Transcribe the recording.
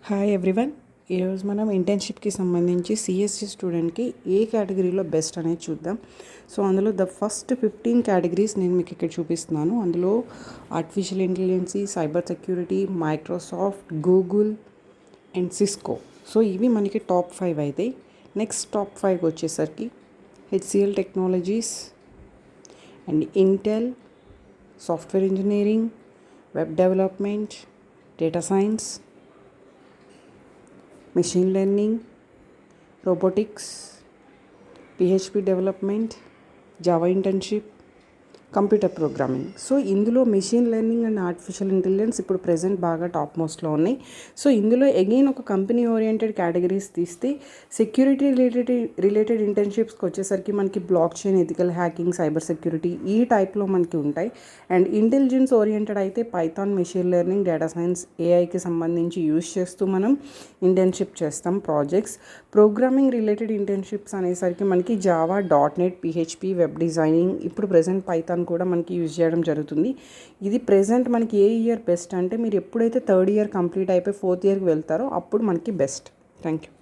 Hi everyone. ఈరోజు మనం ఇంటర్న్షిప్కి సంబంధించి సిఎస్సి స్టూడెంట్కి ఏ కేటగిరీలో బెస్ట్ అనేది చూద్దాం. సో అందులో ద ఫస్ట్ 15 కేటగిరీస్ నేను మీకు ఇక్కడ చూపిస్తున్నాను. అందులో artificial intelligence, cyber security, Microsoft, Google and Cisco. So ఇవి మనకి టాప్ 5 అయితే నెక్స్ట్ టాప్ 5 వచ్చేసరికి HCL technologies and Intel, software engineering, web development, data science, machine learning, robotics, PHP development, Java internship, computer programming. So ఇందులో machine learning and artificial intelligence ఇప్పుడు present బాగా top మోస్ట్లో ఉన్నాయి. So ఇందులో again ఒక company oriented categories తీస్తే security related ఇంటర్న్షిప్స్కి వచ్చేసరికి మనకి blockchain, ethical hacking, cyber security ఈ టైప్లో మనకి ఉంటాయి. అండ్ ఇంటెలిజెన్స్ ఓరియంటెడ్ అయితే Python, machine learning, data science, ఏఐకి సంబంధించి యూజ్ చేస్తూ మనం ఇంటర్న్షిప్ చేస్తాం ప్రాజెక్ట్స్. ప్రోగ్రామింగ్ రిలేటెడ్ ఇంటర్న్షిప్స్ అనేసరికి మనకి Java, .NET, PHP, web designing, ఇప్పుడు ప్రెజెంట్ పైథాన్ కూడా మనకి యూజ్ చేయడం జరుగుతుంది. ఇది ప్రెజెంట్ మనకి ఏ ఇయర్ బెస్ట్ అంటే మీరు ఎప్పుడైతే థర్డ్ ఇయర్ కంప్లీట్ అయిపోయి ఫోర్త్ ఇయర్కి వెళ్తారో అప్పుడు మనకి బెస్ట్. Thank you.